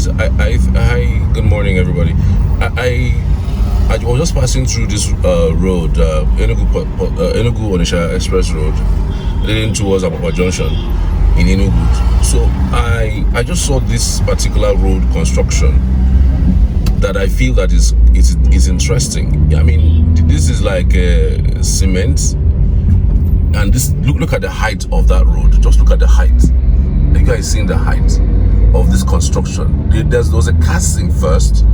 Hi, good morning, everybody. I was just passing through this road, Enugu Onisha Express Road, leading towards Abuja Junction in Enugu. So I just saw this particular road construction that I feel that is interesting. I mean, this is like cement, and this look at the height of that road. Just look at the height. You guys seeing the height of this construction? There was a casting first.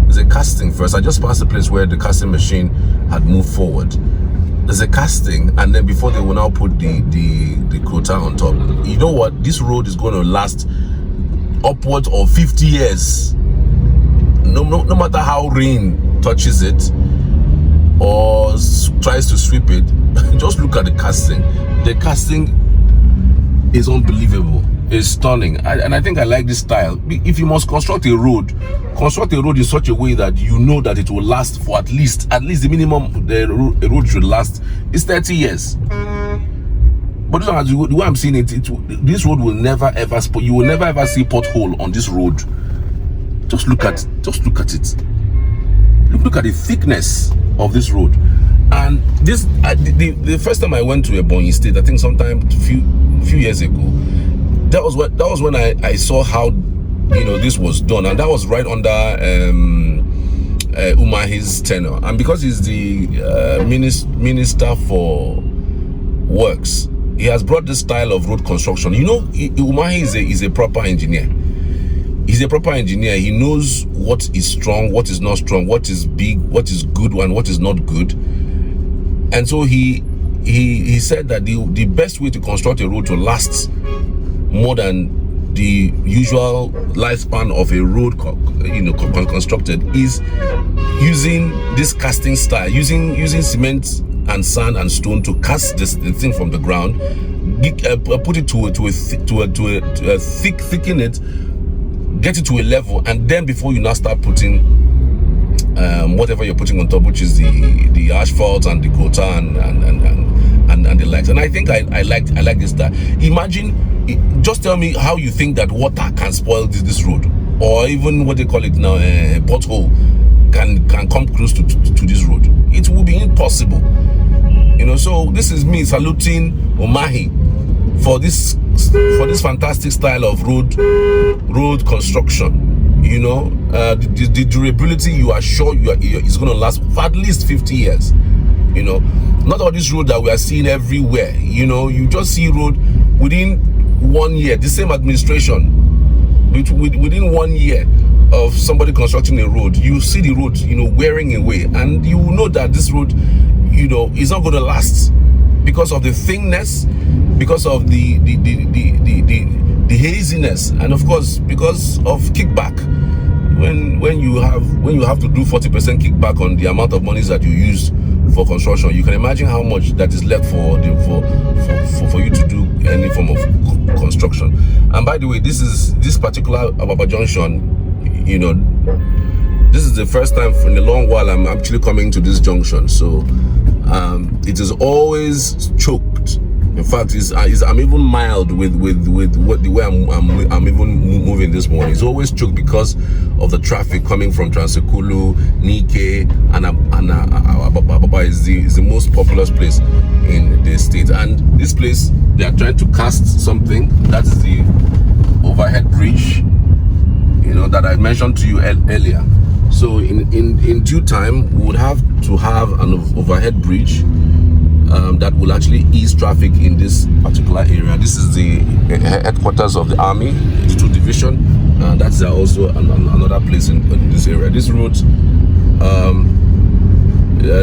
There's a casting first. I just passed the place where the casting machine had moved forward. There's a casting, and then before they will now put the quota on top. You know what? This road is going to last upwards of 50 years. No matter how rain touches it or tries to sweep it, just look at the casting. The casting is unbelievable. It's stunning, and I think I like this style. If you must construct a road in such a way that you know that it will last for at least the minimum the road should last is 30 years. But the way I'm seeing it, this road will never ever you will never ever see pothole on this road. Just look at it. Look at the thickness of this road. And this the first time I went to Ebonyi State, I think sometime few years ago, that was when I saw how this was done, and that was right under Umahi's tenure. And because he's the minister for works, he has brought this style of road construction. Umahi is a proper engineer. He's a proper engineer. He knows what is strong, what is not strong, what is big, what is good, and what is not good. And so he said that the best way to construct a road to last more than the usual lifespan of a road constructed is using this casting style, using cement and sand and stone to cast the thing from the ground, put it to a thicken it, get it to a level, and then before you now start putting whatever you're putting on top, which is the asphalt and the quota and the likes. And I think I like this style. Imagine, just tell me how you think that water can spoil this road, or even what they call it now, a pothole can come close to this road. It will be impossible. So this is me saluting Umahi for this fantastic style of road construction. The durability, you are sure is going to last for at least 50 years. Not all this road that we are seeing everywhere. You just see road within 1 year, the same administration, within 1 year of somebody constructing a road, you see the road wearing away, and you know that this road is not going to last because of the thickness, because of the haziness, and of course because of kickback. When you have to do 40% kickback on the amount of monies that you use for construction, you can imagine how much that is left for you to do any form of construction. And by the way, this particular Abuja Junction, this is the first time in a long while I'm actually coming to this junction. So it is always choked. In fact, I'm even mild with the way I'm even moving this morning. It's always choked because of the traffic coming from Transekulu, Nike, and Ababa is the most populous place in the state. And this place, they are trying to cast something. That is the overhead bridge, that I mentioned to you earlier. So in due time, we would have to have an overhead bridge that will actually ease traffic in this particular area. This is the headquarters of the Army, 82 Division. That's also another place in this area. This road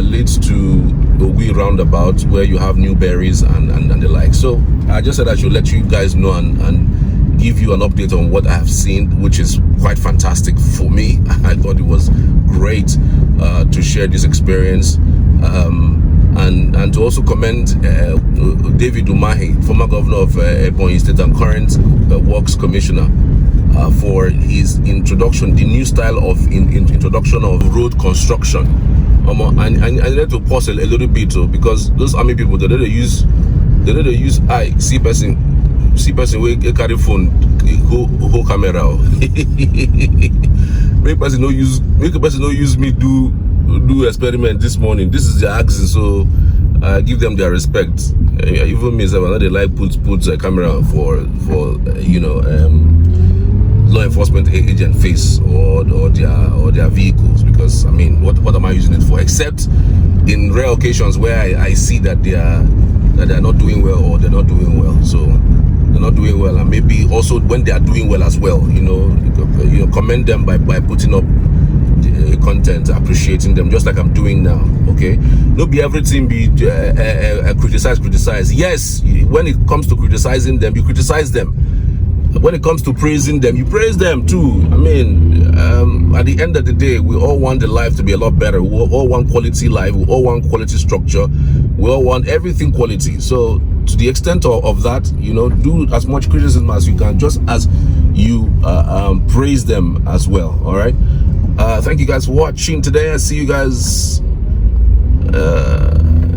leads to Obi roundabout, where you have Newberries and the like. So I just said I should let you guys know and give you an update on what I have seen, which is quite fantastic for me. I thought it was great to share this experience. And to also commend David Umahi, former governor of Ebonyi State and current works commissioner, for his introduction, the new style of introduction of road construction. And I need to pause a little bit because those army people, they don't use eye see person see person wey carry phone whole camera. Make a person no use me do experiment this morning. This is their access, so give them their respect. Even me, I they like put a camera for law enforcement agent face or their vehicles, because I mean, what am I using it for? Except in rare occasions where I see that they're not doing well, or they're not doing well. So they're not doing well, and maybe also when they are doing well as well, you commend them by putting up content, appreciating them, just like I'm doing now. Okay, not be everything be criticize. Yes, when it comes to criticizing them, you criticize them. When it comes to praising them, you praise them too. I mean, at the end of the day, we all want the life to be a lot better. We all want quality life. We all want quality structure. We all want everything quality. So to the extent of that, do as much criticism as you can, just as you praise them as well. All right. Thank you guys for watching today. I see you guys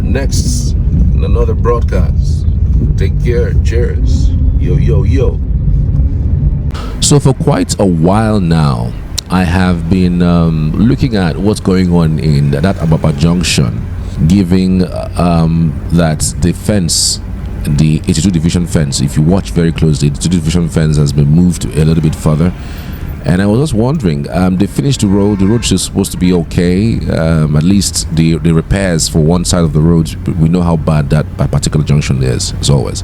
next in another broadcast. Take care. Cheers. Yo, yo, yo. So for quite a while now, I have been looking at what's going on in that Ababa junction, giving that the fence, the 82 division fence, if you watch very closely, the 82 division fence has been moved a little bit further. And I was just wondering, they finished the road. The road is supposed to be okay. At least the repairs for one side of the road, we know how bad that particular junction is, as always.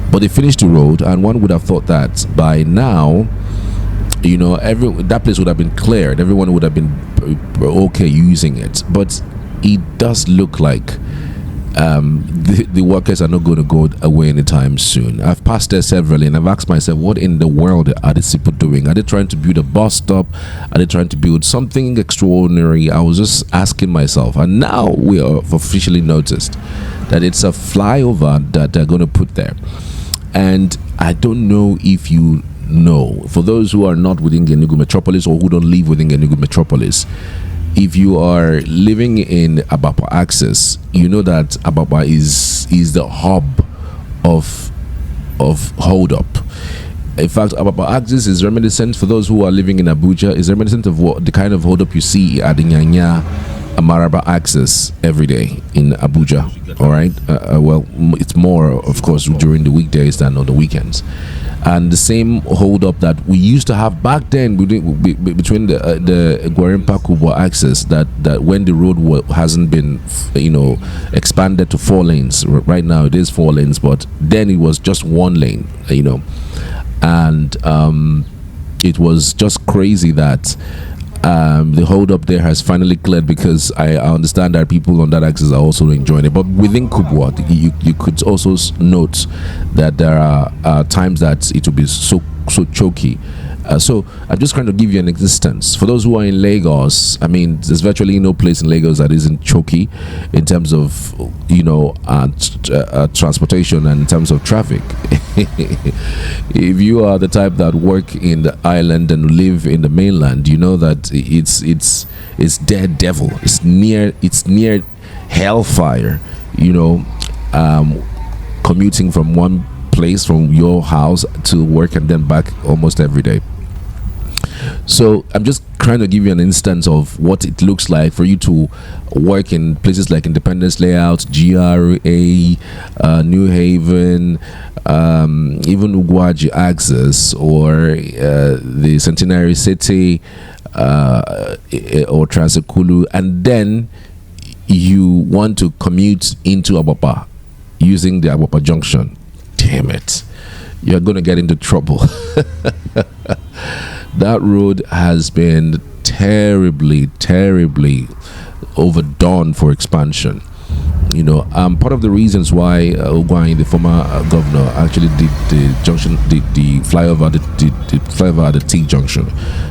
But they finished the road, and one would have thought that by now, that place would have been cleared. Everyone would have been okay using it. But it does look like the workers are not going to go away anytime soon. I've passed there severally, and I've asked myself, what in the world are these people doing? Are they trying to build a bus stop? Are they trying to build something extraordinary? I was just asking myself, and now we have officially noticed that it's a flyover that they're going to put there. And I don't know if you know, for those who are not within the Enugu metropolis, or who don't live within the Enugu metropolis, if you are living in Abapa Access, you know that Abapa is the hub of hold-up. In fact, Abapa Access is reminiscent, for those who are living in Abuja, is reminiscent of what the kind of hold-up you see at the Nyanya Amaraba Access every day in Abuja. All right, well, it's more, of course, during the weekdays than on the weekends. And the same hold up that we used to have back then between the Gwarimpa Kubwa Access, that when the road hasn't been expanded to 4 lanes. Right now it is 4 lanes, but then it was just 1 lane, and it was just crazy that the hold up there has finally cleared, because I understand that people on that axis are also enjoying it. But within Kubwa, you could also note that there are times that it will be so choky. So I'm just trying to give you an instance. For those who are in Lagos, I mean, there's virtually no place in Lagos that isn't choky in terms of transportation and in terms of traffic. If you are the type that work in the island and live in the mainland, you know that it's daredevil. It's near hellfire. Commuting from one place, from your house to work and then back almost every day. So I'm just trying to give you an instance of what it looks like for you to work in places like Independence Layout, GRA, New Haven, even Ugwaji Access, or the Centenary City, or Transekulu, and then you want to commute into Abapa using the Abapa Junction. Damn it, you're going to get into trouble. That road has been terribly overdone for expansion. Part of the reasons why Ogwani, the former governor, actually did the junction, the flyover, the flyover at the T junction.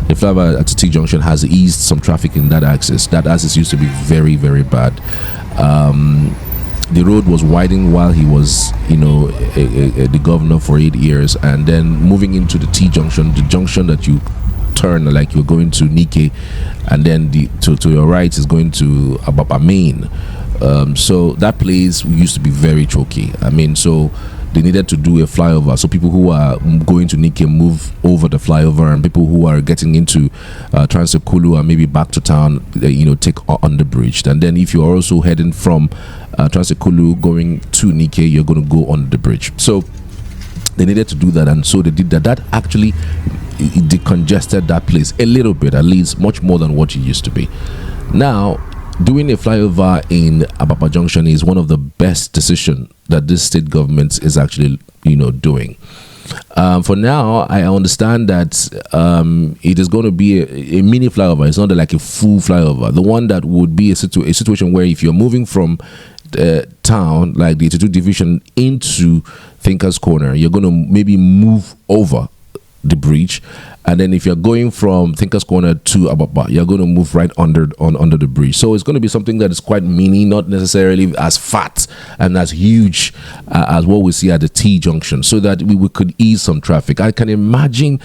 The flyover at the T junction has eased some traffic in that access. That access used to be very bad. The road was widening while he was, the governor for 8 years, and then moving into the T junction, the junction that you turn like you're going to Nike, and then to your right is going to Ababa Main. So that place used to be very choky. I mean, so they needed to do a flyover, so people who are going to Nike move over the flyover, and people who are getting into Transekulu and maybe back to town, take on the bridge. And then if you are also heading from Transekulu going to Nike, you're going to go on the bridge. So they needed to do that, and so they did that. That actually it decongested that place a little bit, at least much more than what it used to be. Now, doing a flyover in Abapa Junction is one of the best decisions that this state government is actually, doing. For now, I understand that it is going to be a mini flyover. It's not like a full flyover. The one that would be a situation where if you're moving from town, like the 82 division, into Thinkers Corner, you're going to maybe move over the bridge, and then if you're going from Thinkers Corner to Ababa, you're going to move right under the bridge. So it's going to be something that is quite mini, not necessarily as fat and as huge as what we see at the T junction, so that we could ease some traffic. I can imagine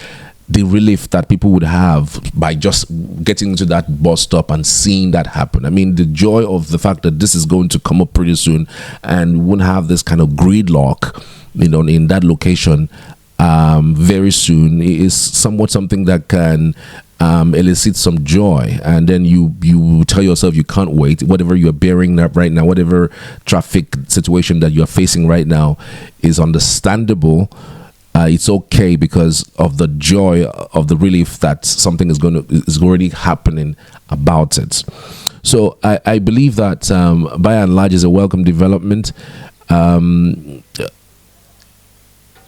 the relief that people would have by just getting to that bus stop and seeing that happen. I mean, the joy of the fact that this is going to come up pretty soon, and we won't have this kind of gridlock, in that location very soon, is somewhat something that can elicit some joy. And then you tell yourself you can't wait. Whatever you're bearing up right now, whatever traffic situation that you're facing right now is understandable. It's okay because of the joy of the relief that something is already happening about it. So I believe that by and large is a welcome development.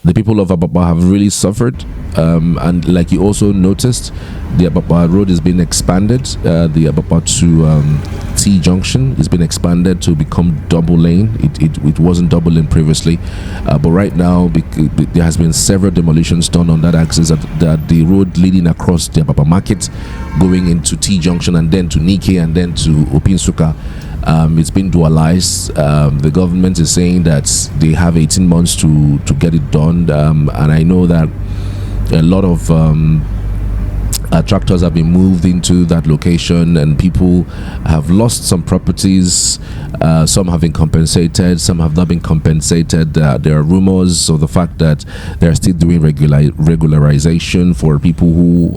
The people of Ababa have really suffered, and like you also noticed, the Ababa road has been expanded. The Ababa to T junction has been expanded to become double lane. It wasn't double lane previously, but right now there has been several demolitions done on that axis. That the road leading across the Ababa market, going into T junction and then to Nike and then to Opinsuka, it's been dualized. The government is saying that they have 18 months to get it done, and I know that a lot of tractors have been moved into that location, and people have lost some properties. Some have been compensated, some have not been compensated. There are rumors of the fact that they're still doing regularization for people who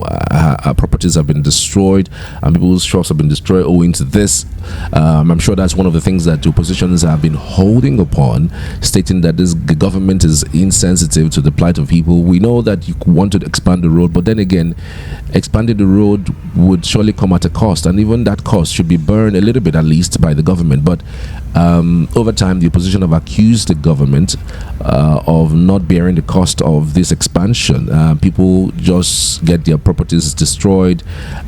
properties have been destroyed, and people's shops have been destroyed owing to this. I'm sure that's one of the things that the oppositions have been holding upon, stating that the government is insensitive to the plight of people. We know that you want to expand the road, but then again, expanding the road would surely come at a cost, and even that cost should be borne a little bit at least by the government. But over time, the opposition have accused the government of not bearing the cost of this expansion. People just get their properties destroyed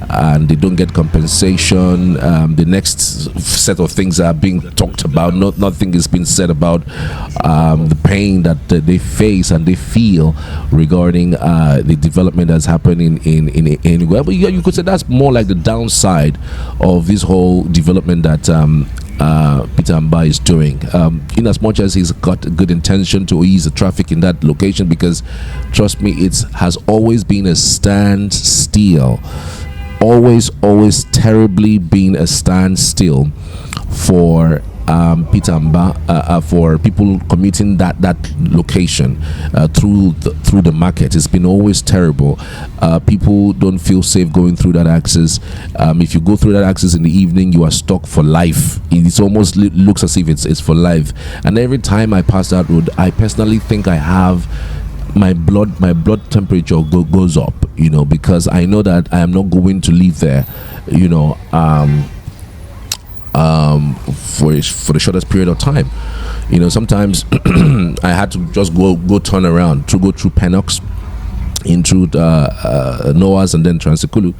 and they don't get compensation. The next set of things are being talked about. Nothing is being said about the pain that they face and they feel regarding the development that's happening in Enugu. But you could say that's more like the downside of this whole development that Peter Obi is doing, in as much as he's got a good intention to ease the traffic in that location, because trust me, it has always been a standstill, always terribly been a standstill for Peter Obi, for people commuting that location through the market. It's been always terrible. People don't feel safe going through that axis. If you go through that axis in the evening, you are stuck for life. It almost looks as if it's for life. And every time I pass that road, I personally think I have my blood temperature goes up, because I know that I am not going to live there, for the shortest period of time. Sometimes I had to just go turn around to go through Pennox, into Noah's, and then Transekulu,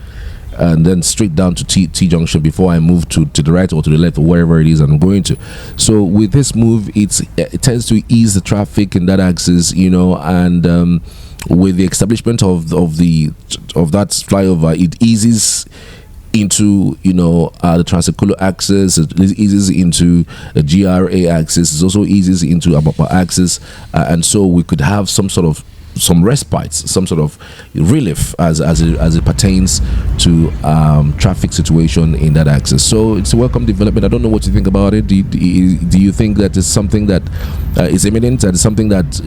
and then straight down to T junction before I move to the right or to the left or wherever it is I'm going to. So with this move, it tends to ease the traffic in that axis, and with the establishment of that flyover, it eases into the Transekulu axis, it eases into the GRA axis, it also eases into Abapa axis, and so we could have some sort of some respite, some sort of relief as it pertains to traffic situation in that access. So it's a welcome development. I don't know what you think about it. Do you think that it's something that is imminent, and something that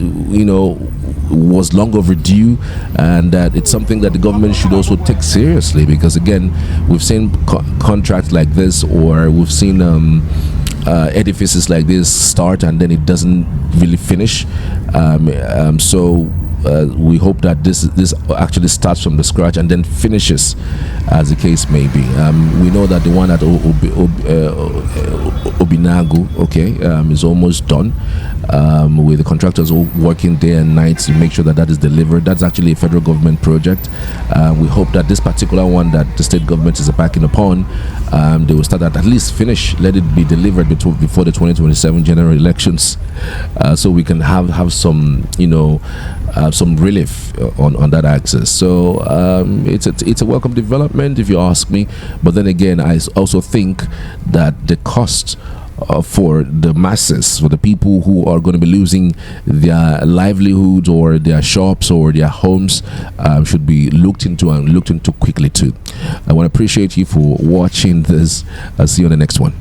was long overdue, and that it's something that the government should also take seriously? Because again, we've seen contracts like this, or we've seen edifices like this start and then it doesn't really finish. So we hope that this actually starts from the scratch and then finishes, as the case may be. We know that the one at Obinagu, is almost done, with the contractors working day and night to make sure that that is delivered. That's actually a federal government project. We hope that this particular one that the state government is backing upon, they will start at least finish, let it be delivered before the 2027 general elections, so we can have some some relief on that access. So it's a welcome development, if you ask me. But then again, I also think that the cost for the masses, for the people who are going to be losing their livelihoods or their shops or their homes, should be looked into quickly too. I want to appreciate you for watching this. I'll see you on the next one.